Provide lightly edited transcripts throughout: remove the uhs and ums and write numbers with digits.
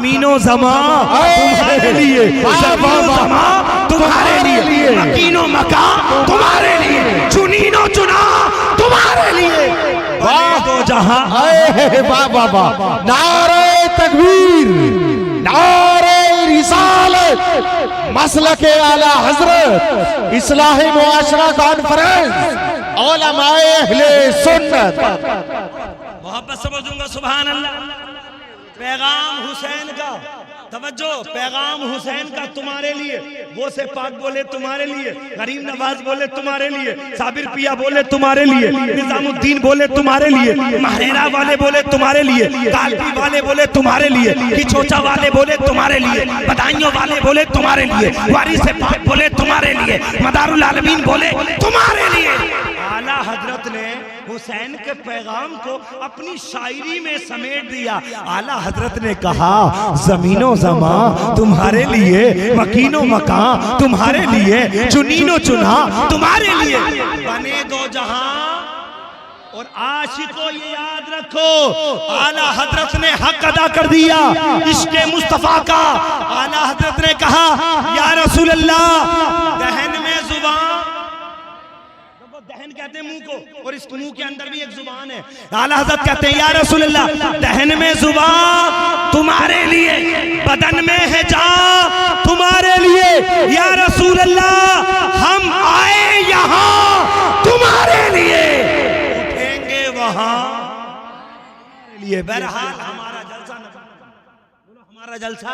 जमीनो जमा तुम्हारे लिए, जमीनो जमा तुम्हारे लिए, मकीनो मका तुम्हारे लिए, चुनीनो चुना तुम्हारे लिए, बने दो जहां। वाह वाह वाह, नारे तकबीर, नारे रिसालत, मसलके आला हजरत, इस्लाही मुआशरा कॉन्फ्रेंस, उलमाए अहले सुन्नत। मोहब्बत से बोलूंगा सुभान अल्लाह। पैगाम हुसैन का, तवज्जो, पैगाम हुसैन का तुम्हारे लिए। वो से पाक बोले तुम्हारे लिए, गरीब नवाज बोले तुम्हारे लिए, साबिर पिया बोले तुम्हारे लिए, निजामुद्दीन बोले तुम्हारे लिए, महरेरा वाले बोले तुम्हारे लिए, कालपी वाले बोले तुम्हारे लिए, किचोचा वाले बोले तुम्हारे लिए, बदायूं वाले बोले तुम्हारे लिए, वारिस पाक बोले तुम्हारे लिए, मदारुल आलमीन बोले तुम्हारे लिए। आला हजरत ने हुसैन के पैगाम को अपनी शायरी में समेट दिया। आला हजरत ने कहा जमीनो जमा तुम्हारे लिए, मकीनो मकान तुम्हारे लिए, चुनीनो चुना तुम्हारे लिए, बने दो जहां। और आशिको ये याद रखो, आला हजरत ने हक अदा कर दिया इश्क़े मुस्तफा का। आला हजरत ने कहा या रसूल अल्लाह, दहन में जुबान, दहन कहते हैं मुंह को, और इस मुंह के अंदर भी एक जुबान है। आला हज़रत कहते हैं या रसूल अल्लाह, दहन में जुबान तुम्हारे लिए, बदन में है जान तुम्हारे लिए, या रसूल अल्लाह हम आए यहाँ तुम्हारे लिए, उठेंगे वहां लिए। बहरहाल हमारा जलसा, हमारा जलसा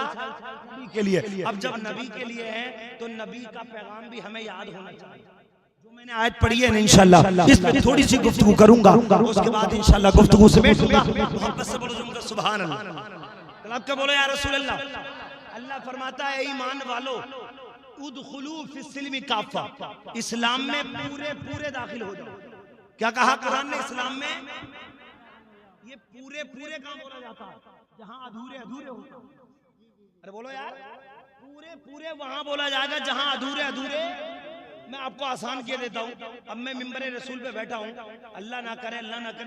नबी के लिए। अब जब नबी के लिए है तो नबी का पैगाम भी हमें याद होना चाहिए। मैंने आयत पढ़ी है इंशाअल्लाह, इस पे थोड़ी सी गुफ्तगू करूंगा, उसके बाद इंशाअल्लाह गुफ्तगू से बैठूंगा। मोहब्बत से बोलो सुभान अल्लाह। तलब के बोलो या रसूल अल्लाह। अल्लाह फरमाता है ईमान वालो उदखुलू फिस्सिल्मी काफा, इस्लाम में पूरे पूरे दाखिल हो जाओ। क्या कहा कुरान ने इस्लाम में? ये पूरे पूरे कहां बोला जाता है? जहां अधूरे अधूरे होते। अरे बोलो यार, पूरे पूरे वहां बोला जाएगा जहां अधूरे अधूरे। मैं आपको आसान किए देता हूँ। अब मैं मिंबरे रसूल पे बैठा हूँ, अल्लाह ना करे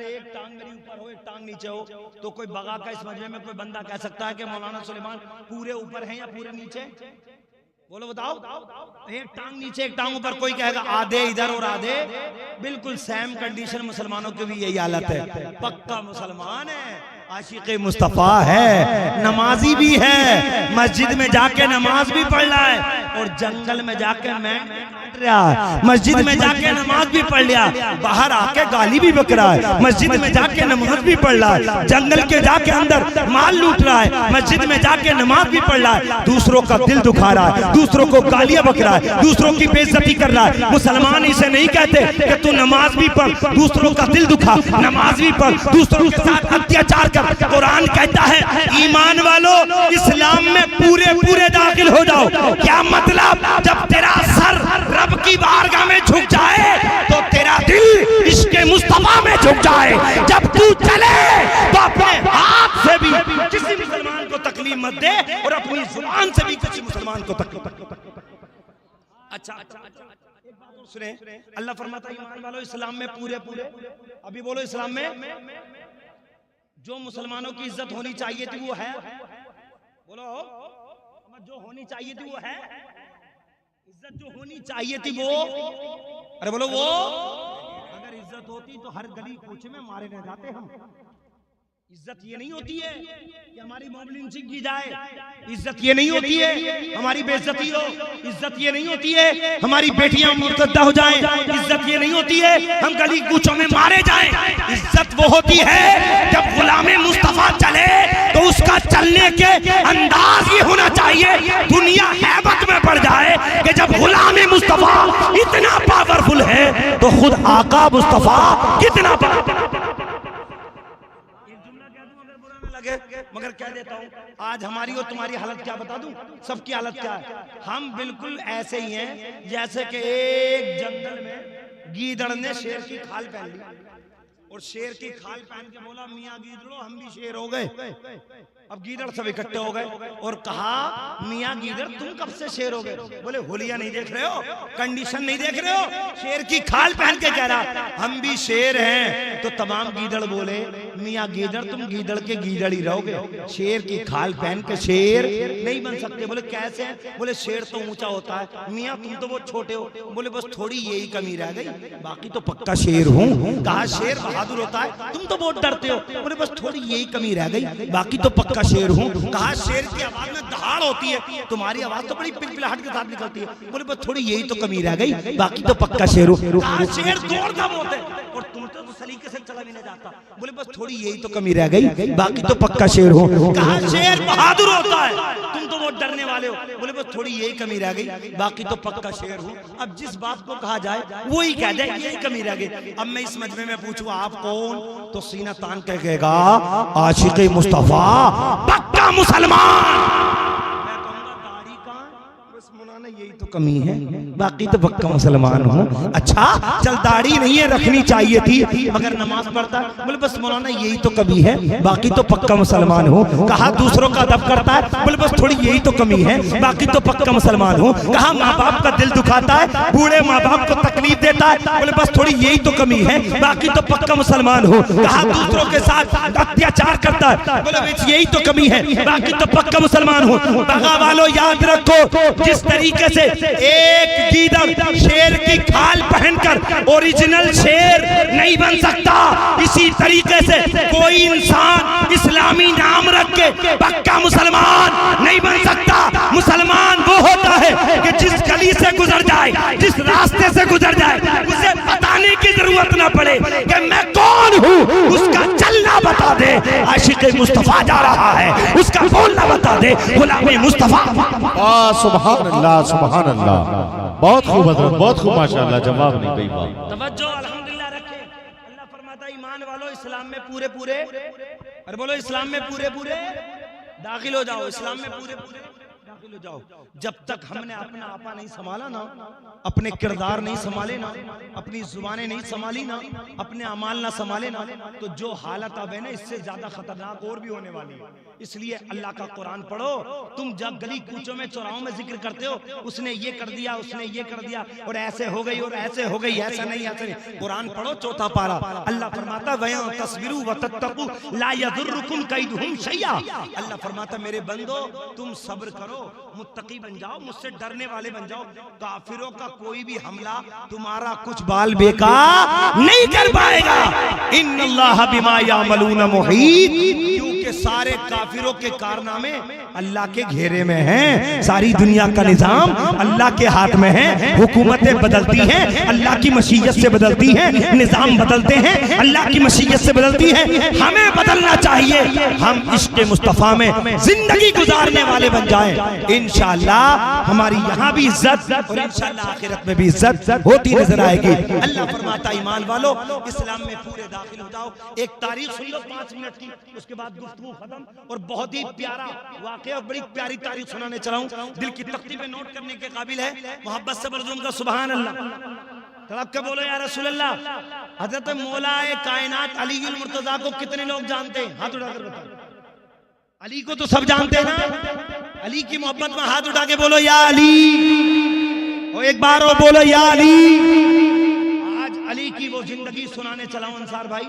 एक टांग मेरी ऊपर हो, एक टांग नीचे हो, तो कोई बगा का इस मजमे में कोई बंदा कह सकता है कि मौलाना सुलेमान पूरे ऊपर है या पूरे नीचे? बोलो बताओ। एक टांग नीचे एक टांग ऊपर, कोई कहेगा आधे इधर और आधे। बिल्कुल सेम कंडीशन मुसलमानों की भी यही हालत है। पक्का मुसलमान है, आशिक़े मुस्तफ़ा है, नमाजी भी है, मस्जिद में जाके नमाज भी पढ़ रहा है, और जंगल में जाके मैं मस्जिद में जाके नमाज भी पढ़ लिया, बाहर आके गाली भी बक रहा है, मस्जिद में जाके नमाज भी पढ़ रहा है, जंगल के जाके अंदर माल लूट रहा है, मस्जिद में जाके नमाज भी पढ़ रहा है, दूसरों का दिल दुखा रहा है, दूसरों को गालियां बक रहा है, दूसरों की बेइज्जती कर रहा है। मुसलमान इसे नहीं कहते कि तू नमाज भी पढ़, दूसरों का दिल दुखा, नमाज भी पढ़, दूसरों के साथ अत्याचार कर। कुरान कहता है ईमान वालों इस्लाम में पूरे पूरे दाखिल हो जाओ। क्या मतलब? जब तेरा सर रब की बारगाह में झुक जाए तो तेरा दिल इश्क़े मुस्तफा में झुक जाए। जब तू चले तो अपने हाथ से भी किसी मुसलमान को तकलीफ मत दे, और अपनी जुबान से भी किसी मुसलमान को तकलीफ। अच्छा एक बात और सुने, अल्लाह फरमाता है ईमान वालों इस्लाम में पूरे पूरे। अभी बोलो इस्लाम में जो मुसलमानों की इज्जत होनी चाहिए थी वो है। बोलो जो होनी चाहिए थी वो है, इज्जत जो होनी चाहिए थी वो। अरे बोलो वो, अगर इज्जत होती तो हर गली कूचे में मारे न जाते हम। इज्जत ये नहीं होती है कि हमारी मॉब लिंचिंग की जाए, इज्जत ये नहीं होती है हमारी बेइज्जती हो, इज्जत ये नहीं होती है हमारी बेटियां मुर्तद्दा हो जाएं, इज्जत ये नहीं होती है हम गली कूचों में मारे जाएं। इज्जत वो होती है जब गुलामे मुस्तफा चले तो उसका चलने के अंदाज ये होना चाहिए, दुनिया हैबत में पड़ जाए कि जब गुलामे मुस्तफा इतना पावरफुल है तो खुद आका मुस्तफा कितना मगर कह देता हूँ आज हमारी और तुम्हारी हालत क्या बता दूं, सबकी हालत क्या है। हम बिल्कुल ऐसे ही हैं जैसे कि एक जंगल में गीदड़ ने शेर की खाल पहन ली, और शेर की खाल पहन के बोला मियाँ गीदड़ो हम भी शेर हो गए। अब गीदड़ सब इकट्ठे हो गए और कहा मियाँ गीदड़ तुम कब से शेर हो गए? बोले होलिया नहीं देख रहे हो, कंडीशन नहीं देख रहे हो, शेर की खाल पहन के कह रहा हम भी शेर हैं। तो तमाम गीदड़ बोले मियाँ गीदड़ तुम गीदड़ के गीदड़ ही रहोगे, शेर की खाल पहन के शेर नहीं बन सकते। बोले कैसे हैं? बोले शेर तो ऊंचा होता है। मियाँ तुम तो बहुत छोटे हो। बोले बस थोड़ी यही कमी रह गई, बाकी तो पक्का शेर हूँ। कहा शेर बहादुर होता है, तुम तो बहुत डरते हो। बोले बस थोड़ी यही कमी रह गई, बाकी तो पक्का शेर हूँ। कहा शेर की आवाज में दहाड़ होती है, तुम्हारी आवाज तो बड़ी पिलपिलाहट के साथ निकलती है। बोले बस थोड़ी यही तो कमी रह गई, बाकी तो पक्का शेर हूँ। कहा शेर दौड़ दम होते और तुम तो सलीके से चला भी नहीं जाता। बोले बस थोड़ी यही तो कमी रह गई, बाकी तो पक्का शेर हूँ। कहा शेर बहादुर होता है, तुम तो बहुत डरने वाले हो। बोले बस थोड़ी यही कमी रह गई, बाकी तो पक्का शेर हूँ। अब जिस बात को कहा जाए वो ही कह जाए, यही कमी रह गई। अब मैं इस मजमे में पूछूं आप कौन, तो सीना तान के कहेगा आशिक़े मुस्तफा पक्का मुसलमान। यही तो कमी है, बाकी तो पक्का मुसलमान हूँ। अच्छा चल दाढ़ी नहीं है, रखनी चाहिए थी, मगर नमाज पढ़ता है। बोले बस मौलाना यही तो कमी है, बाकी तो पक्का मुसलमान हूँ। कहा दूसरों का अदब करता है। बोले बस थोड़ी यही तो कमी है, बाकी तो पक्का मुसलमान हूँ। कहा माँ बाप का दिल दुखाता है, बूढ़े माँ बाप को तकलीफ देता है। बोले बस थोड़ी यही तो कमी है, बाकी तो पक्का मुसलमान हूँ। कहा दूसरों के साथ अत्याचार करता है। बोले बस यही तो कमी है, बाकी तो पक्का मुसलमान हूँ। बगा वालों याद रखो, जिस तरीके से एक गीदड़ शेर की खाल पहनकर ओरिजिनल शेर नहीं बन सकता, इसी तरीके से कोई इंसान इस्लामी नाम रख के पक्का मुसलमान नहीं बन सकता। मुसलमान वो होता है कि जिस गली से गुजर जाए, जिस रास्ते से गुजर जाए, उसे बताने की जरूरत ना पड़े कि मैं कौन हूँ, उसका चलना बता दे। आशिक़े मुस्तफा जा रहा है, उसका बोलना बता दे, गुलामे मुस्तफा। सुभान अल्लाह सुभान अल्लाह, बहुत खूब हज़रत, बहुत खूब माशाअल्लाह, जवाब नहीं कही बात। तवज्जो अल्हम्दुलिल्लाह रखे। अल्लाह फरमाता है ईमान वालों इस्लाम में पूरे पूरे, अरे बोलो इस्लाम में पूरे पूरे दाखिल हो जाओ, इस्लाम में पूरे पूरे दाखिल हो जाओ। जब तक हमने अपना आपा नहीं संभाला ना, अपने किरदार नहीं संभाले ना, अपनी जुबानें नहीं संभाली ना, अपने अमाल ना संभाले ना, तो जो हालत अब है ना इससे ज्यादा खतरनाक और भी होने वाली है। इसलिए अल्लाह का कुरान पढ़ो। तुम जब गली कूचों में चौराहों में जिक्र करते हो, उसने ये कर दिया, उसने ये कर दिया, और ऐसे हो गई और ऐसे हो गई, ऐसा नहीं ऐसा नहीं। कुरान पढ़ो चौथा पारा, अल्लाह फरमाता वया तस्बिरु व तत्तकु ला यदुर्रुकुम कैदुहुम शैया। अल्लाह फरमाता मेरे बंदो तुम सब्र करो, मुत्तकी बन जाओ, मुझसे डरने वाले बन जाओ। काफिरों का कोई भी हमला तुम्हारा कुछ बाल बेकार नहीं कर पाएगा। इन्नल्लाह बिमा यामलून मुहीत, क्योंकि सारे काफिरों के कारनामे अल्लाह के घेरे में हैं। सारी दुनिया का निजाम अल्लाह के हाथ में है। हुकूमतें बदलती हैं, अल्लाह की मशीयत से बदलती हैं। निजाम बदलते हैं, अल्लाह की मशीयत से बदलती है। हमें बदलना चाहिए, हम इश्क़े मुस्तफ़ा में जिंदगी गुजारने वाले बन जाएं। इंशाअल्लाह हमारी यहाँ भी इज्जत और इंशाअल्लाह आखिरत में भी इज्जत होती नजर आएगी। अल्लाह फरमाता ईमान वालों इस्लाम में पूरे दाखिल हो जाओ। एक तारीख सुन लो 5 मिनट की, उसके बाद गुफ्तगू खत्म। और बहुत ही प्यारा वाकया, बड़ी प्यारी तारीख सुनाने चला हूं, दिल की तख्ती पे नोट करने के काबिल है। मोहब्बत से बरजुम का सुभान अल्लाह। तड़प के बोलो या रसूल अल्लाह। हजरत मौलाए कायनात अली मुर्तजा को कितने लोग जानते हैं? हाथ उठाकर बताओ। अली को तो सब जानते हैं ना। अली की मोहब्बत में हाथ उठा के बोलो या अली, और एक बार और बोलो या अली। आज अली की वो जिंदगी सुनाने चला हूं अंसार भाई,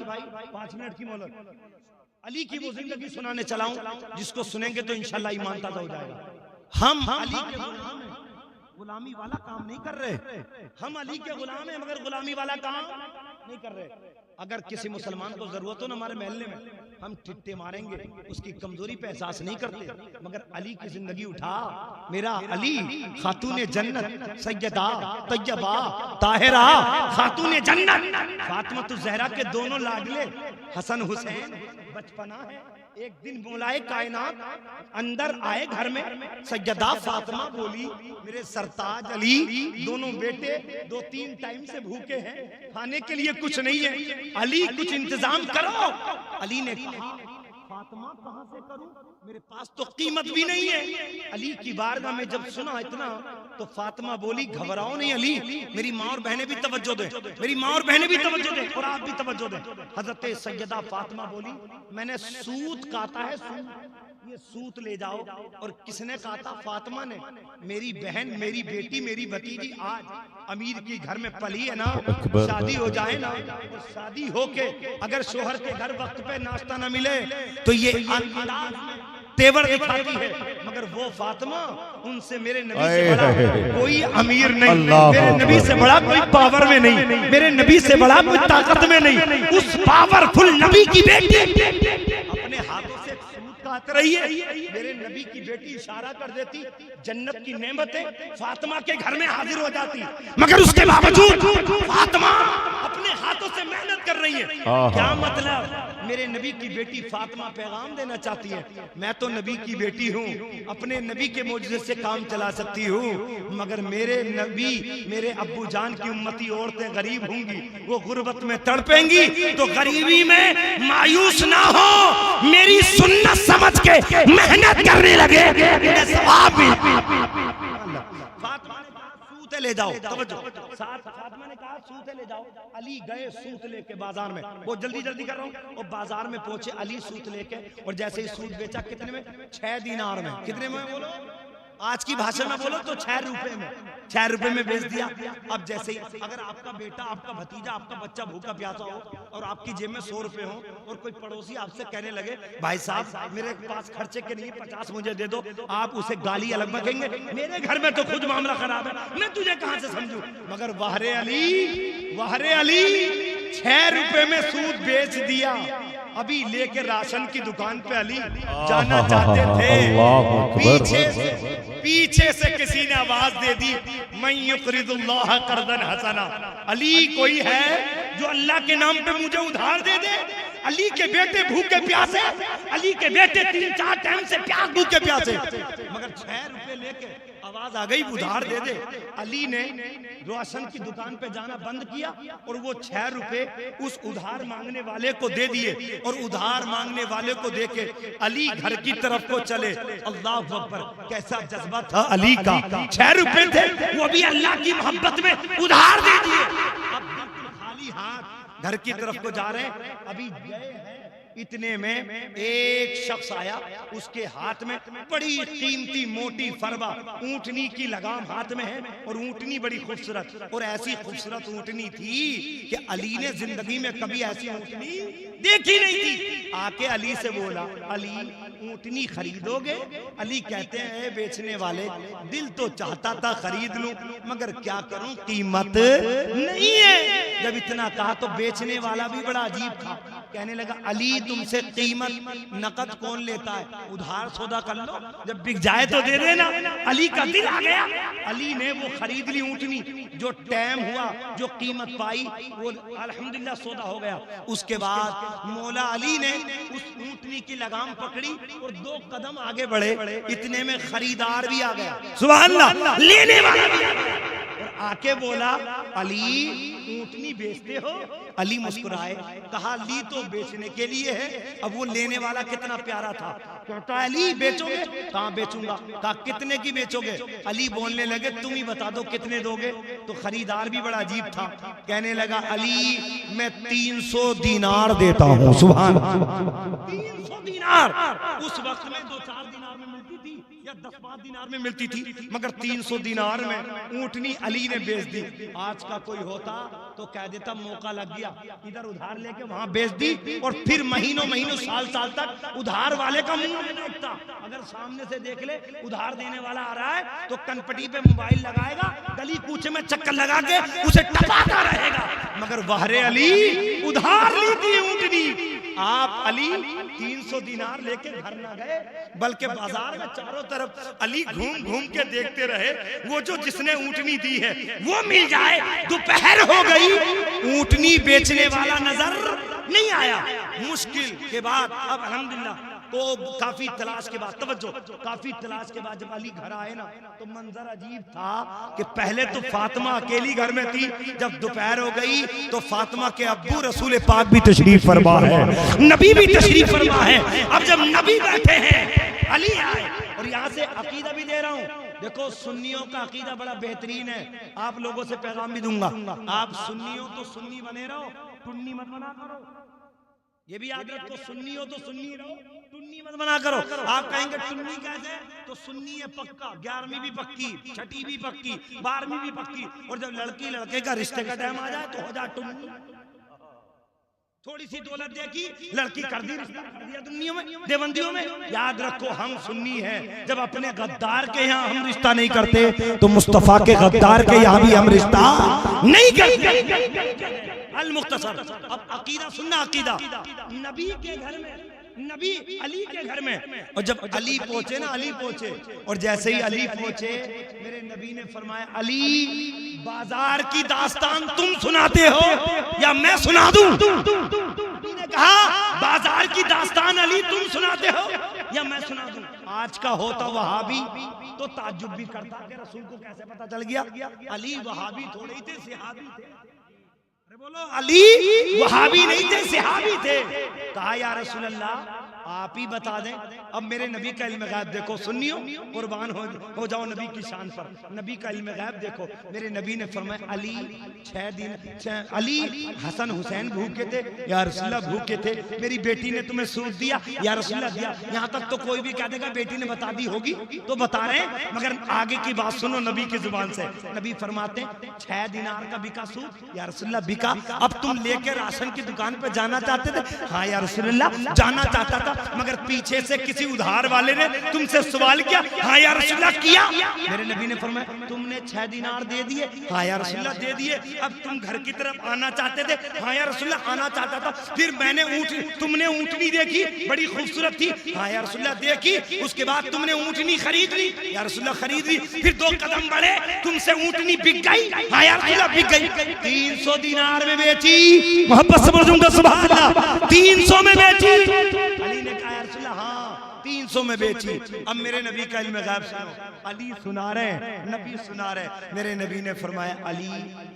5 मिनट की मोहलत। अली की वो जिंदगी सुनाने चला हूं जिसको सुनेंगे तो इंशाल्लाह ईमान ताज़ा हो जाएगा। हम अली के गुलाम हैं, गुलामी वाला काम नहीं कर रहे। हम अली के गुलाम हैं मगर गुलामी वाला काम नहीं कर रहे। अगर किसी मुसलमान को जरूरत हो ना हमारे महल्ले में, हम ठिट्टे मारेंगे, उसकी कमजोरी पे एहसास नहीं करते। मगर अली की जिंदगी उठा, मेरा अली खातूने जन्नत सैयदा तैयबा ताहिरा खातूने जन्नत फातिमा ज़हरा के दोनों लाडले हसन हुसैन बचपना है। एक दिन मौलाए कायनात अंदर आए घर में, सैयदा फातिमा बोली मेरे सरताज अली दोनों बेटे 2-3 टाइम से भूखे हैं, खाने के लिए कुछ नहीं है, अली कुछ इंतजाम करो। अली ने कहा फातिमा कहां से करूं, मेरे पास तो कीमत भी नहीं है। अली की बारगाह में जब सुना इतना तो फातिमा बोली घबराओ नहीं अली, मेरी माँ और बहनें भी तवज्जो दे, मेरी माँ और बहनें भी तवज्जो दे और आप भी तवज्जो दे। हजरत सैयदा फातिमा बोली मैंने सूत काटा है, सूत ये सूत ले जाओ। और किसने कहा था? फातिमा ने। मेरी बहन, मेरी बेटी, मेरी भतीजी आज अमीर की घर में पली है ना, शादी हो जाए ना, और शादी होके अगर शोहर के घर वक्त पे नाश्ता ना मिले तो ये तेवर दिखाती है। मगर वो फातिमा, उनसे मेरे नबी से बड़ा कोई अमीर नहीं, मेरे नबी से बड़ा कोई पावर में नहीं, मेरे नबी से बड़ा कोई ताकत में नहीं। उस पावरफुल नबी की बेटी अपने हाथों से काट रही है। मेरे नबी की बेटी इशारा कर देती, जन्नत की नेमतें फातिमा के घर में हाजिर हो जाती। मगर उसके बावजूद फातिमा अपने हाथों से मेहनत कर रही है। क्या मतलब? मेरे नबी की बेटी फातिमा पैगाम देना चाहती है, मैं तो नबी की बेटी हूँ, अपने नबी के मौजूद से काम चला सकती हूँ, मगर मेरे नबी, मेरे अब्बू जान की उम्मती औरतें गरीब होंगी, वो गुर्बत में तड़पेंगी, तो गरीबी में मायूस ना हो, मेरी सुन्नत समझ के मेहनत करने लगे, सवाब भी। सूते ले जाओ, फातिमा ने कहा सूते ले जाओ। अली गए सूत लेके बाजार में, वो जल्दी जल्दी कर रहा हूँ, और बाजार में पहुंचे अली सूत लेके, और जैसे ही सूत बेचा कितने में? 6 दीनार में। कितने में बोलो? आज की भाषा में बोलो तो 6 रुपए में, 6 रुपए में बेच दिया। अब जैसे ही अगर आपका बेटा, आपका भतीजा, आपका बच्चा भूखा प्यासा हो और आपकी जेब में 100 रुपए हो, और कोई पड़ोसी आपसे कहने लगे भाई साहब मेरे पास खर्चे के नहीं 50 मुझे दे दो, आप उसे गाली अलग में कहेंगे, मेरे घर में तो खुद मामला खराब है, मैं तुझे कहां से समझूं? मगर वाहरे अली 6 रुपए में सूद बेच दिया। अभी लेके राशन की दुकान पे अली जाना चाहते थे, पीछे से किसी ने आवाज दे दी, मैं युक़रिदुल्लाह कर्दन हसना। अली कोई है जो अल्लाह के नाम पे मुझे उधार दे दे? अली के बेटे भूखे प्यासे, अली के बेटे 3-4 टाइम से भूखे प्यासे, मगर 6 रुपए लेके आवाज आ गई उधार दे दे। अली ने राशन की दुकान पे जाना बंद किया, और वो 6 रुपए उस उधार मांगने वाले को दे दिए, और उधार मांगने वाले को देके अली घर की तरफ को चले। अल्लाह अकबर, कैसा जज्बा था अली का। 6 रुपए थे, वो भी अल्लाह की मोहब्बत में उधार दे दिए। अब खाली हाथ घर की तरफ को जा रहे हैं, अभी गए हैं, इतने में एक शख्स आया, उसके हाथ में बड़ी कीमती मोटी फरवा ऊंटनी की लगाम हाथ में है, और ऊंटनी बड़ी खूबसूरत, और ऐसी खूबसूरत ऊंटनी थी कि अली ने जिंदगी में कभी ऐसी ऊंटनी देखी नहीं थी। आके अली से बोला, अली ऊंटनी खरीदोगे? अली कहते हैं बेचने वाले, दिल तो चाहता था खरीद लूं, मगर क्या करूं, कीमत नहीं है। जब इतना कहा तो बेचने वाला भी बड़ा अजीब था, कहने लगा अली तुमसे कीमत नकद कौन लेता है, उधार सौदा कर लो, जब बिक जाए तो दे देना। अली का दिल आ गया, अली ने वो खरीद ली ऊंटनी, जो टाइम हुआ, जो कीमत पाई, वो अल्हम्दुलिल्लाह सौदा हो गया। उसके बाद मौला अली ने उस ऊंटनी की लगाम पकड़ी और 2 कदम आगे बढ़े, इतने में खरीदार भी आ गया, सुभान अल्लाह, लेने वाला भी आ गया, और आके बोला अली ऊंटनी बेचते हो? अली मुस्कुराए, कहा ली तो बेचने के लिए है, अब वो लेने वाला कितना प्यारा था, कहता अली बेचोगे? कहाँ बेचूंगा? कहा कितने की बेचोगे? अली बोलने लगे तुम ही बता दो कितने दोगे। तो खरीदार भी बड़ा अजीब था, कहने लगा अली मैं 300 दीनार देता हूँ। सुभान, 300 दीनार उस वक्त में 2-4 दीनार में मिलती थी, या 10-5 दीनार में मिलती थी, मगर 300 दीनार में ऊंटनी अली ने बेच दी। आज का कोई होता तो कह देता मौका लग गया, इधर उधार लेके वहां बेच दी, और फिर महीनों महीनों साल साल तक उधार वाले का मुंह नहीं देखता। अगर सामने से देख ले उधार देने वाला आ रहा है तो कनपटी पे मोबाइल लगाएगा, गली कूचे में चक्कर लगा के उसे टपाता रहेगा। मगर वाहरे अली उधार ली थी ऊंटनी। आप अली 300 दीनार लेके घर ना गए, बल्कि बाजार में चारों तरफ अली घूम घूम के देखते रहे, वो जो जिसने ऊंटनी दी है वो मिल जाए। दोपहर हो गई, ऊंटनी बेचने वाला नजर नहीं आया। मुश्किल के बाद अब अल्हम्दुलिल्लाह तो काफी तलाश के बाद, तवज्जो, काफी तलाश के बाद जब अली घर आए ना, तो मंजर अजीब था कि पहले तो फातिमा अकेली घर में थी, जब दोपहर हो गई तो फातिमा के अब्बू रसूल पाक भी तशरीफ फरमा है, नबी भी तशरीफ फरमा है। अब जब नबी बैठे हैं, अली आए, और यहाँ से अकीदा भी दे रहा हूँ, देखो सुन्नियों का अकीदा बड़ा बेहतरीन है, आप लोगों से पैगाम भी दूंगा, आप सुन्नियों तो सुन्नी बने रहो, टुन्नी मत बना करो, ये भी याद रखो, सुन्नी हो तो सुन्नी रहो, टुन्नी मत बना करो। आप कहेंगे टुन्नी कैसे, तो सुन्नी है पक्का, 11वीं भी पक्की, 6ठी भी पक्की, 12वीं भी पक्की, और जब लड़की लड़के का रिश्ते का टाइम आ जाए तो हो जाए टुन्नी। थोड़ी सी दौलत देखी, लड़की कर दी, रिश्ता कर दिया दुनिया में, देवंदियों में। याद रखो हम सुन्नी हैं, जब अपने गद्दार के यहाँ हम रिश्ता नहीं करते तो मुस्तफा के गद्दार के यहाँ भी हम रिश्ता नहीं करते। अल मुख्तसर, अब अकीदा सुनना, अकीदा नबी के घर में, नबी अली के घर में, और जब अली पहुंचे ना, अली पहुंचे, और जैसे ही अली पहुंचे मेरे नबी ने फरमाया अली बाजार की दास्तान तुम सुनाते हो या मैं सुना दूं? नबी ने कहा बाजार की दास्तान अली तुम सुनाते हो या मैं सुना दूं? आज का होता वहाबी तो ताज्जुब भी करता कि रसूल को कैसे पता चल गया। अली वहाबी थोड़े ही थे, सिहाबी थे। बोलो अली वहाबी नहीं थे, सिहाबी थे। कहा या रसूल अल्लाह आप ही बता दें। अब मेरे नबी का इल्म गैब देखो, सुन्नियो कुर्बान हो जाओ नबी की शान पर। नबी का इल्म गैब देखो, मेरे नबी ने फरमाया अली 6 दिन, अली हसन हुसैन भूखे थे या रसूलुल्लाह भूखे थे, मेरी बेटी ने तुम्हें सूद दिया या रसूलुल्लाह दिया। यहाँ तक तो कोई भी कह देगा बेटी ने बता दी होगी तो बता रहे हैं, मगर आगे की बात सुनो नबी की जुबान से। नबी फरमाते 6 दिनार का बिका सूद या रसूलुल्लाह बिका। अब तुम लेके राशन की दुकान पे जाना चाहते थे? हाँ या रसूलुल्लाह जाना चाहता था, मगर पीछे से किसी उधार वाले ने तुमसे सवाल किया। हाँ या रसूलुल्लाह किया। मेरे नबी ने फरमाया तुमने 6 दिनार दे दिए? हाँ या रसूलुल्लाह दे दिए। अब तुम घर की तरफ आना चाहते थे? हाँ या रसूलुल्लाह आना चाहता था। फिर मैंने तुमने ऊँटनी देखी, बड़ी खूबसूरत थी? हाँ या रसूलुल्लाह देखी। उसके बाद तुमने ऊँटनी खरीद ली? या रसूलुल्लाह खरीद ली। फिर 2 कदम बढ़े, तुमसे ऊँटनी बिक गई? हाँ या रसूलुल्लाह बिक गई। 300 दिनार में बेची, मोहब्बत से बोलूंगा सुभान अल्लाह, 300 में बेची। अली ने कहा रसूलुल्लाह हाँ 300 में बेची। अब मेरे नबी का इल्म गैब सुनो, अली सुना रहे, नबी सुना रहे। मेरे नबी ने फरमाया अली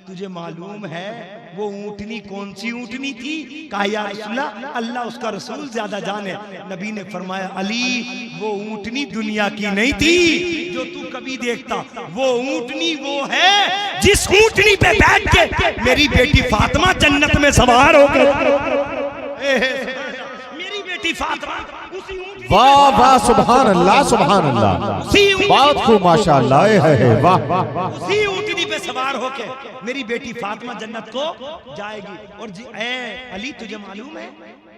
तुझे मालूम है वो ऊँटनी कौन सी ऊँटनी थी? कहा या रसूलुल्लाह अल्लाह उसका रसूल ज्यादा जाने। नबी ने फरमाया अली वो ऊँटनी दुनिया की नहीं थी जो तू कभी देखता, वो ऊँटनी वो है जिस ऊँटनी पे बैठ के मेरी बेटी फातिमा जन्नत में सवार हो गई। मेरी बेटी फातिमा उसी ऊँटनी, वाह वाह सुभान अल्लाह, सुभान अल्लाह, बहुत खूब माशाअल्लाह, है वाह वाह। उसी ऊँटनी पे सवार होके मेरी बेटी फातिमा जन्नत को जाएगी। और अली तुझे मालूम है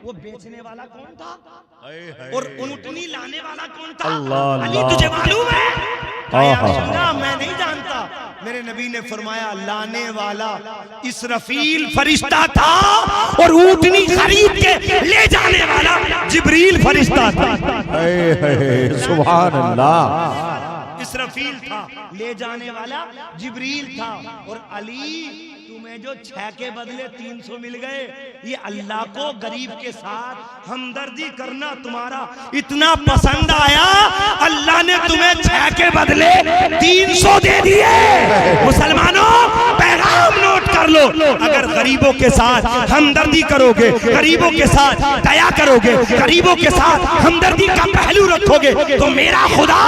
वो बेचने वाला कौन था और ऊँटनी लाने वाला कौन था? अली तुझे मालूम है? मैं नहीं जानता। मेरे नबी ने फरमाया लाने वाला इसराफील फरिश्ता था और ऊँटनी खरीद के ले जाने वाला जिब्रील फरिश्ता था। सुभान अल्लाह। इसराफील था, ले जाने वाला जिब्रील था। और अली तुम्हें जो 6 के बदले 300 मिल गए, ये अल्लाह को गरीब के साथ हमदर्दी करना तुम्हारा इतना पसंद आया, अल्लाह ने तुम्हें 6 के बदले 300 दे दिए। मुसलमानों पैगाम नोट कर लो, अगर गरीबों के साथ हमदर्दी करोगे, गरीबों के साथ दया करोगे, गरीबों के साथ हमदर्दी का पहलू रखोगे तो मेरा खुदा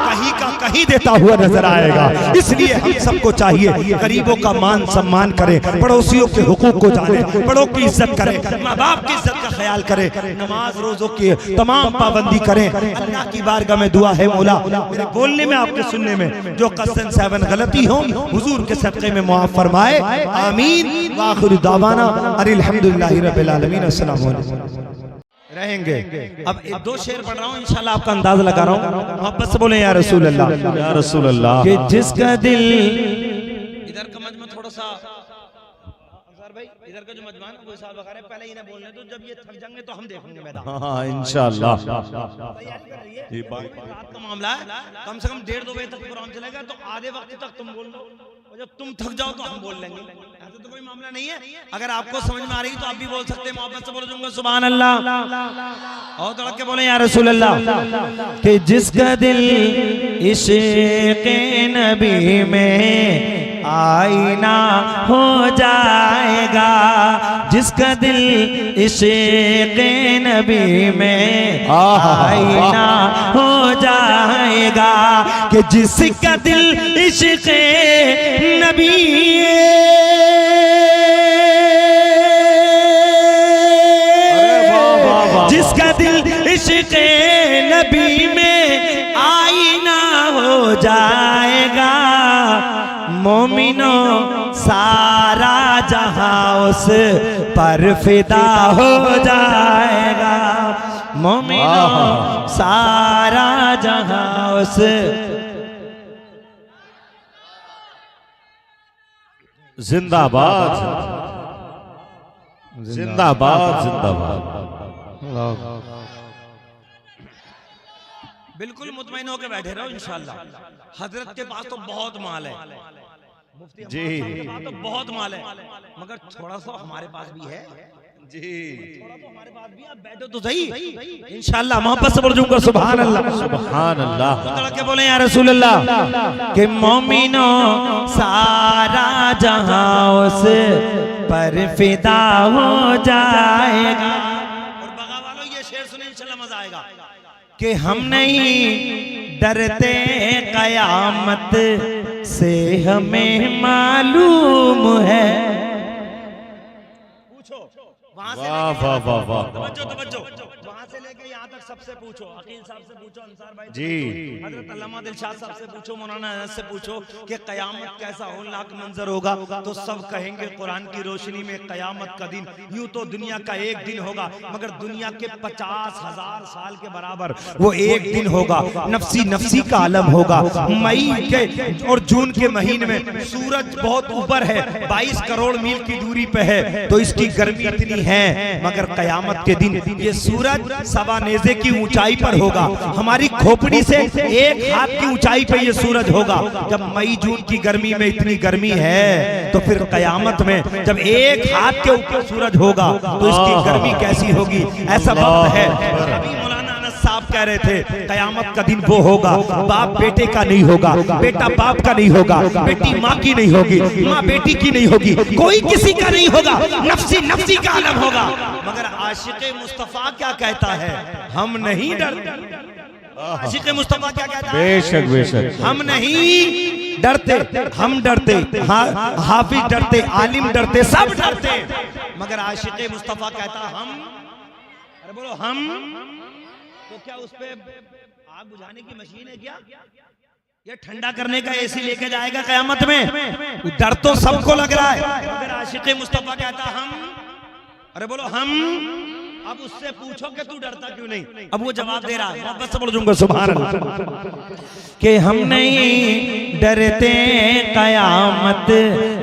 कहीं का कहीं देता हुआ नजर आएगा। इसलिए हम सबको चाहिए गरीबों का मान सम्मान करें, पड़ोसियों के हुकूक को जाने, बड़ों की इज्जत करें, माँ बाप की इज्जत का ख्याल करें, नमाज रोजों की तमाम पाबंदी करें। अल्लाह की बारगाह में दुआ है मौला मेरे बोलने में आपके सुनने में जो कसरत सेवन गलती हो हुजूर के सदक़े में मुआफ़ फरमाए। आमीन। व आखिर दावाना अल्हम्दुलिल्लाहि रब्बिल आलमीन। अस्सलाम वालेकुम। रहेंगे अब 2 शेर पढ़ रहा हूँ, इंशाल्लाह आपका अंदाज लगा रहा हूँ। मोहब्बत से बोले या रसूल अल्लाह, या रसूल अल्लाह। कि जिसका दिल इधर का मजमा थोड़ा सा भाई, इधर का जो मजमा है वो साहब वगैरह पहले ही ना बोलने तो जब ये थक जाएंगे तो हम देखेंगे मैदान। हाँ इंशाल्लाह। तैयारी कर रही है, ये रात का मामला है, कम से कम 1:30-2 बजे तक प्रोग्राम चलेगा, तो आधे वक्त तक तुम बोल लो, और जब तुम थक जाओ तो हम बोल लेंगे। ऐसा तो कोई मामला नहीं है। अगर आपको समझ में आ रही तो आप भी बोल सकते हैं, मोहब्बत से बोल दूंगा सुभान अल्लाह। और तड़क के बोले या रसूल अल्लाह। कि जिसका दिल इश्क़ नबी में आईना हो जाएगा, जिसका दिल इश्क़ नबी में आईना हो जाएगा, कि जिसका दिल इश्क़ नबी जिसका दिल इश्क़ इश्क़े नबी में आईना हो जाएगा, मोमिनो सारा जहां उस पर फिदा हो जाएगा, मोमिनो सारा जहां उस। जिंदाबाद जिंदाबाद जिंदाबाद। बिल्कुल मुतमईन होकर बैठे रहो इंशाअल्लाह। हजरत के पास तो बहुत माल है, मुफ्ती जी के पास तो बहुत माल है, मगर थोड़ा सा हमारे पास भी है जी, थोड़ा तो हमारे पास भी। आप बैठो तो सही इंशाअल्लाह। मोहब्बत से बोल दूंगा सुभान अल्लाह सुभान अल्लाह। तो के बोले या रसूल अल्लाह कि मोमिनो सारा जहां उस पर फिदा हो जाएगा। और बगा वालों ये शेर सुने इंशाअल्लाह मजा आएगा कि हम नहीं डरते कयामत से हमें मालूम है। पूछो वहां से वाह वाह वाह वाह। तवज्जो तवज्जो, वहां से लेके यहाँ तक सबसे पूछो, अकील साहब से पूछो, अंसार भाई जी, हजरत अल्लामा दिलशाद साहब से पूछो, मौलाना अनस से पूछो कि कयामत कैसा होलनाक मंजर होगा, तो सब कहेंगे कुरान की रोशनी में कयामत का दिन यूं तो दुनिया का एक दिन होगा, मगर दुनिया के 50,000 साल के बराबर वो एक दिन होगा। नफसी नफसी का आलम होगा। मई के और जून के महीने में सूरज बहुत ऊपर है, 22 करोड़ मील की दूरी पे है, तो इसकी गर्मी इतनी है, मगर कयामत के दिन ये सूरज सवा नेज़े की ऊंचाई पर होगा। हमारी खोपड़ी से एक हाथ की ऊंचाई पे ये सूरज होगा। जब मई जून की गर्मी में इतनी गर्मी है, तो फिर कयामत में जब एक हाथ के ऊपर सूरज होगा तो इसकी गर्मी कैसी होगी। ऐसा वक्त है, अभी मौलाना अनस साहब कह रहे थे कयामत का दिन वो होगा, बाप बेटे का नहीं होगा, बेटा बाप का नहीं होगा, बेटी माँ की नहीं होगी, माँ बेटी की नहीं होगी, कोई किसी का नहीं होगा, नफसी नफसी का आलम होगा। मगर आशिक़े मुस्तफा क्या कहता है, हम नहीं डरते। आशिक़े मुस्तफा क्या कहता है, बेशक बेशक, हम नहीं डरते, हम डरते, हाफिज डरते, आलिम डरते, सब डरते, मगर आशिक़े मुस्तफा कहता हम, अरे बोलो हम, तो क्या उस पे आग बुझाने की मशीन है क्या, ये ठंडा करने का एसी लेके जाएगा कयामत में। डर तो सबको लग रहा है, मगर आशिक़े मुस्तफा कहता हम, अरे बोलो हम। अब उससे पूछो कि तू डरता क्यों नहीं, अब वो जवाब दे रहा है। वापस से बोल दूंगा सुभान अल्लाह कि हम नहीं डरते कयामत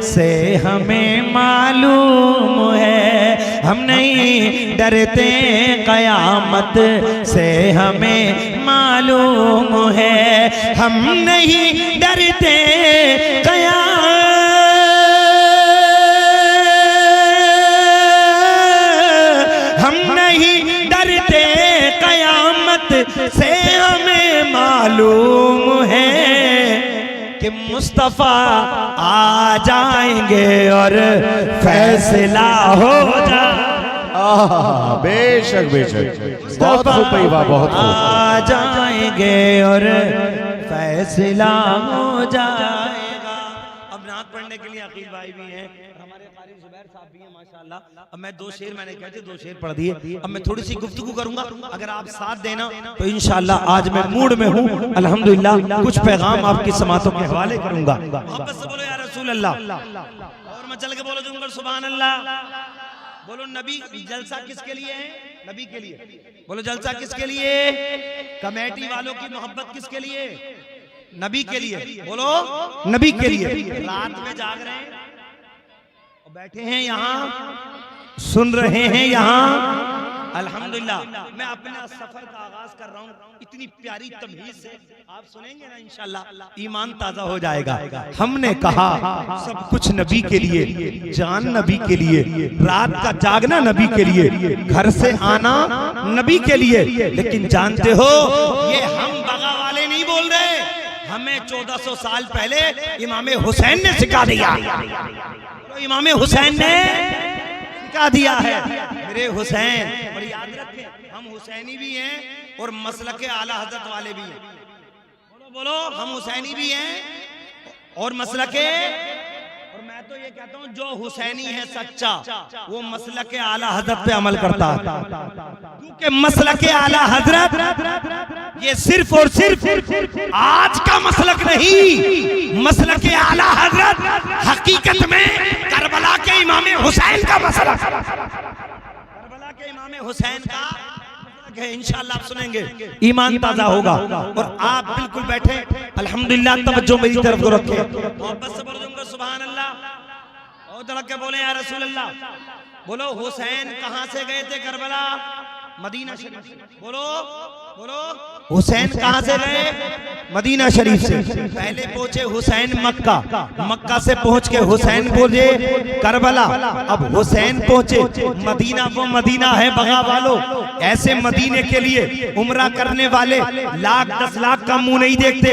से हमें मालूम है, हम नहीं डरते कयामत से हमें मालूम है, हम नहीं डरते से हमें मालूम है कि मुस्तफा आ जाएंगे और फैसला हो जाए। बेशक बेशक, बहुत खूब भाई वाह, बहुत खूब। आ जाएंगे और फैसला हो जाएगा। अब नात पढ़ने के लिए अकील भाई भी हैं, हमारे कारी जुबैर साहब भी हैं माशाअल्लाह। अब मैं 2 शेर मैंने कहते 2 शेर पढ़ दिए, अब मैं थोड़ी सी गुफ्तगू करूंगा, अगर आप साथ देना तो इंशाअल्लाह आज मैं मूड में हूँ अल्हम्दुलिल्लाह, कुछ पैगाम आपकी समातों के हवाले करूंगा। मोहब्बत से बोलो या रसूल अल्लाह, और मैं चल के बोलो दूंगा सुभान अल्लाह। बोलो नबी, जलसा किसके लिए है, नबी के लिए। बोलो जलसा किसके लिए, कमेटी वालों की मोहब्बत किसके लिए, नबी के लिए। बोलो नबी के लिए। रात में जाग रहे हैं और बैठे हैं यहाँ, सुन रहे हैं यहाँ, अल्हम्दुलिल्लाह। मैं अपना सफर का आगाज कर रहा हूँ इतनी प्यारी तमहीज से, आप सुनेंगे ना इंशाअल्लाह ईमान ताजा हो जाएगा। हमने कहा सब कुछ नबी के लिए, जान नबी के लिए, रात का जागना नबी के लिए, घर से आना नबी के लिए। लेकिन जानते हो ये हम बगा वाले नहीं बोल रहे, हमें 1400 साल पहले इमाम हुसैन ने सिखा दिया। इमाम हुसैन ने सिखा दिया है, मेरे हुसैन। और याद रखें हम हुसैनी भी हैं और मसलके आला हजरत वाले भी हैं। बोलो बोलो, हम हुसैनी भी हैं और मसलके, और मैं मैं तो ये कहता हूँ जो हुसैनी है सच्चा वो मसलक आला हजरत पे अमल करता है, क्योंकि मसलक आला हजरत ये सिर्फ और सिर्फ आज का मसलक नहीं, मसलक आला हजरत हकीकत में करबला के इमाम हुसैन का मसलक, करबला के इमाम हुसैन का है। इंशाअल्लाह आप सुनेंगे ईमान ताजा होगा। और आप बिल्कुल बैठे, अल्हम्दुलिल्लाह, तवज्जो मेरी तरफ को रखे, मोहब्बत से बोलूंगा सुभान अल्लाह। और धड़क के बोले या रसूल अल्लाह। बोलो हुसैन कहां से गए थे करबला? मदीना शरीफ। बोलो बोलो हुसैन कहां से गए? मदीना शरीफ से। पहले पहुंचे हुसैन मक्का, मक्का से पहुंच के हुसैन पहुंचे करबला, अब हुसैन पहुंचे मदीना। वो मदीना है बगा वालों, ऐसे मदीने के लिए उम्रा करने वाले लाख 10 लाख का मुंह नहीं देखते।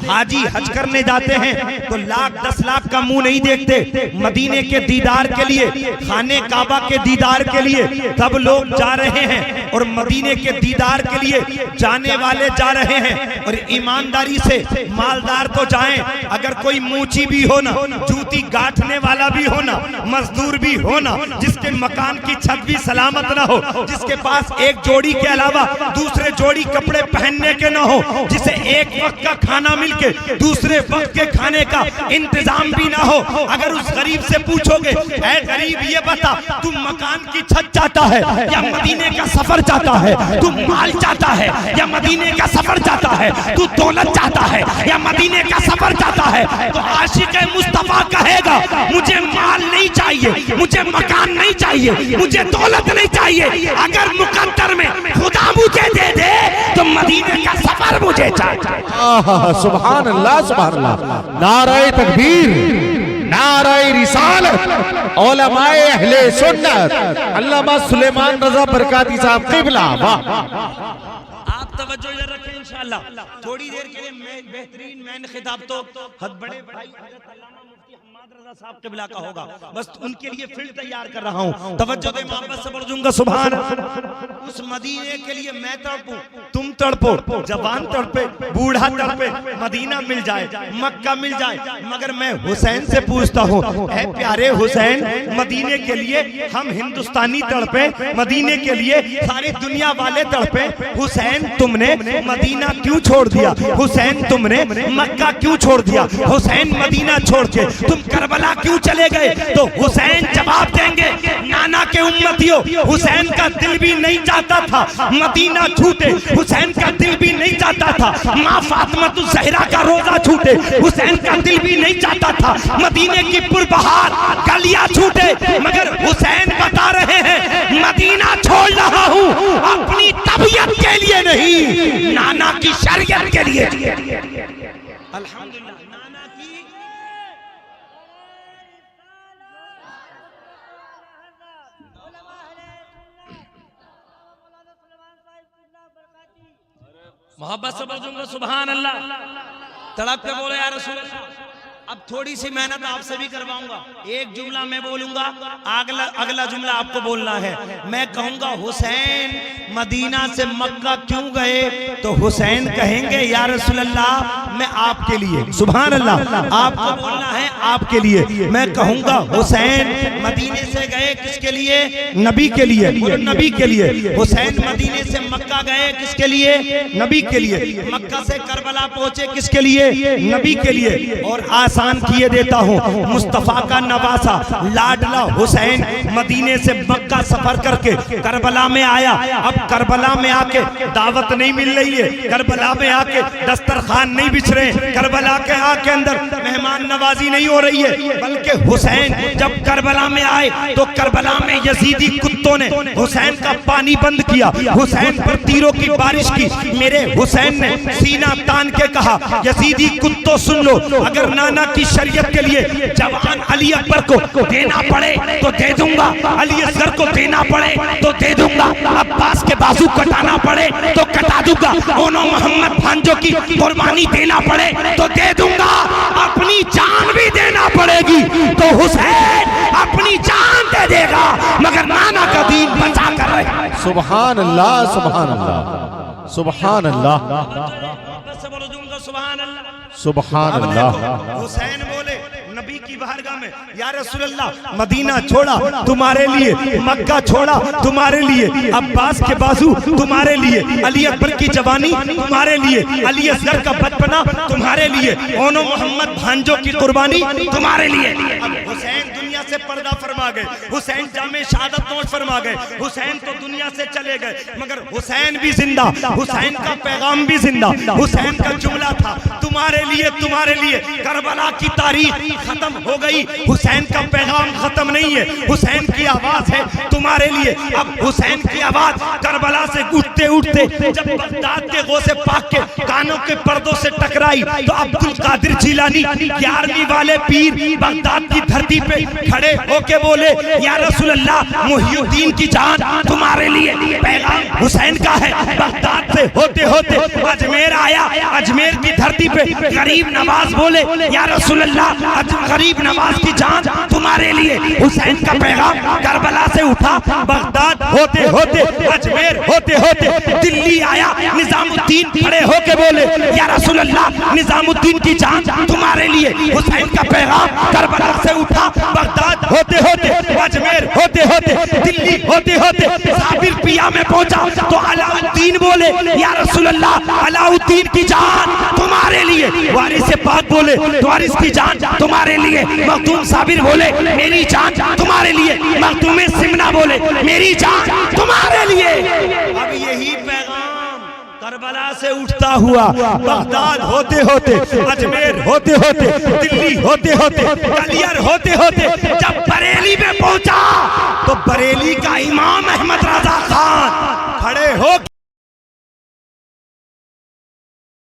हाजी हज करने जाते हैं तो लाख 10 लाख का मुंह नहीं देखते। मदीने के दीदार के लिए, खाने काबा के दीदार के लिए सब लोग जा रहे हैं, और मदीने के दीदार के लिए जाने वाले जा रहे हैं। और ईमानदारी से मालदार तो जाएं, अगर कोई मूची भी हो ना, जूती गांठने वाला भी हो ना, मजदूर भी हो ना, जिसके मकान की छत भी सलामत ना हो, जिसके पास एक जोड़ी के अलावा दूसरे जोड़ी कपड़े पहनने के ना हो, जिसे एक वक्त का खाना मिलके दूसरे वक्त के खाने का इंतजाम भी ना हो, अगर उस गरीब से पूछोगे, ऐ गरीब ये बता तू मकान की छत चाहता है या मदीने का सफर चाहता है? तू माल चाहता है या मदीने का सफर चाहता है? तू दौलत चाहता है या मदीने का सफर चाहता है? तो आशिक मुस्तफा कहेगा मुझे माल नहीं चाहिए, मुझे मकान नहीं चाहिए, मुझे दौलत नहीं चाहिए, अगर मुकद्दर में खुदा मुझे दे दे तो मदीने का सफर मुझे चाहिए। सुभान अल्लाह, सुभान अल्लाह। नारे तकबीर, नारे रिसालत, उलमाए अहले सुन्नत, अल्लामा सुलेमान रजा बरकाती साहब क़िबला। वाह, आप तवज्जो इधर रखें इंशाअल्लाह। थोड़ी देर के लिए मैं बेहतरीन मैन खिताब तो हद बड़े भाई हज़रत अल्लामा मुफ्ती हम्माद रज़ा साहब क़िबला का होगा, बस उनके लिए फील्ड तैयार कर रहा हूँ। तवज्जो दे, मोहब्बत से बोलूंगा सुभान। उस मदीने के लिए मैं तड़पूं, तुम तड़पो, जवान तड़पे, बूढ़ा तड़पे, मदीना मिल जाए, मक्का मिल जाए, मगर मैं हुसैन से पूछता हूँ, ऐ प्यारे हुसैन, मदीने के लिए हम हिंदुस्तानी तड़पे, मदीने के लिए सारी दुनिया वाले तड़पे, हुसैन तुमने मदीना क्यों छोड़ दिया? हुसैन तुमने मक्का क्यों छोड़ दिया? हुसैन मदीना छोड़ के तुम करबला क्यों चले गए? तो हुसैन जवाब देंगे, नाना के उम्मतियों, हुसैन का दिल भी नहीं चाहता था मदीना छूटे, हुसैन का दिल भी नहीं चाहता था माँ फातिमा ज़हरा का रोजा छूटे, हुसैन का दिल भी नहीं चाहता था मदीने की पुरबहार गलियां छूटे, मगर हुसैन बता रहे हैं मदीना छोड़ रहा हूँ अपनी तबीयत के लिए नहीं, नाना की शरीयत के लिए। अल्हम्दुलिल्लाह, नाना की मोहब्बत से बोलूंगा सुभान अल्लाह। तड़प के बोले या रसूल अल्लाह। अब थोड़ी सी मेहनत आपसे भी करवाऊंगा, एक जुमला मैं बोलूंगा, अगला जुमला आपको बोलना है। मैं कहूंगा हुसैन मदीना से मक्का क्यों गए, तो हुसैन कहेंगे या रसूल अल्लाह मैं आपके लिए, सुभान अल्लाह, आपको बोलना है आपके लिए। मैं कहूंगा हुसैन मदीने से गए किसके लिए? नबी के लिए, नबी के लिए। हुसैन मदीने से मक्का गए किसके लिए? नबी के लिए। मक्का से करबला पहुंचे किसके लिए? नबी के लिए। और आसान किए देता हूँ, मुस्तफा का नवासा लाडला हुसैन मदीने से मक्का सफर करके करबला में आया। अब करबला में आके दावत नहीं मिल रही है, करबला में आके दस्तरखान नहीं बिछ रहे, करबला के आके अंदर मेहमान नवाजी नहीं हो रही है, बल्कि हुसैन जब करबला में आए तो करबला में यजीदी कुत्तों ने हुसैन का पानी बंद किया, हुसैन पर तीरों की बारिश की। मेरे हुसैन ने सीना तान के कहा, यजीदी कुत्तों सुन लो, अगर नाना की शरीयत के लिए जवान अली अकबर को देना पड़े तो दे दूंगा, अली असगर को देना पड़े तो दे दूंगा, अब्बास के बाजू कटाना पड़े तो कटा दूंगा, दोनों मोहम्मद भांजों की कुर्बानी देना पड़े तो दे दूंगा, अपनी जान भी देना पड़ेगी तो हुसैन अपनी जान दे देगा, मगर नाना का दीन बचा कर रहे। सुभान अल्लाह, सुभान अल्लाह, सुभान अल्लाह, सुभान अल्लाह, सुभान अल्लाह। हुसैन बोले नबी नबी की बारगाह में, या रसूल अल्लाह मदीना छोड़ा तुम्हारे लिए, मक्का छोड़ा तुम्हारे लिए, अब्बास के बाजू तुम्हारे लिए, अली अकबर की जवानी तुम्हारे लिए, अली असगर का बचपना तुम्हारे लिए, ओनो मोहम्मद भांजो की कुर्बानी तुम्हारे लिए। अब हुसैन दुनिया से पर्दा फरमा गए, हुसैन जामे शहादत नोश फरमा गए, हुसैन तो दुनिया से चले गए, मगर हुसैन भी जिंदा, हुसैन का पैगाम भी जिंदा, हुसैन का जुमला था तुम्हारे लिए। करबला की तारीख खत्म हो गई, हुसैन का पैगाम खत्म नहीं है, हुसैन की आवाज है तुम्हारे लिए। अब हुसैन की आवाज करबला से उठते उठते जब बगदाद के गौसे पाक के कानों के पर्दों से टकराई तो अब्दुल कादिर जिलानी 11वीं वाले पीर बगदाद की धरती पे खड़े होके बोले, या रसूल अल्लाह मुहियुद्दीन की जान तुम्हारे लिए। पैगाम हुसैन का है। बगदाद से होते होते अजमेर आया, अजमेर की धरती पे गरीब नवाज बोले, या रसूल अल्लाह गरीब नवाज की जान तुम्हारे लिए। हुसैन का पैगाम करबला से उठा, बगदाद होते होते अजमेर होते होते दिल्ली आया, निजामुद्दीन खड़े होके बोले, या रसूल अल्लाह निजामुद्दीन की जान तुम्हारे लिए। हुसैन का पैगाम करबला से उठा, बगदाद होते होते अजमेर होते होते दिल्ली होते होते साबिर पिया में पहुंचा तो अलाउद्दीन बोले, या रसूल अल्लाह अलाउद्दीन की जान तुम्हारे लिए। वारिस पाक बोले, वारिस की जान तुम्हारे लिए। मखदूम साबिर बोले, मेरी जान तुम्हारे लिए। मखदूम सिमना बोले, मेरी जान तुम्हारे लिए। अब यही पैगाम करबला से उठता हुआ बगदाद होते होते अजमेर होते होते दिल्ली होते होते ग्वालियर होते होते जब बरेली में पहुंचा तो बरेली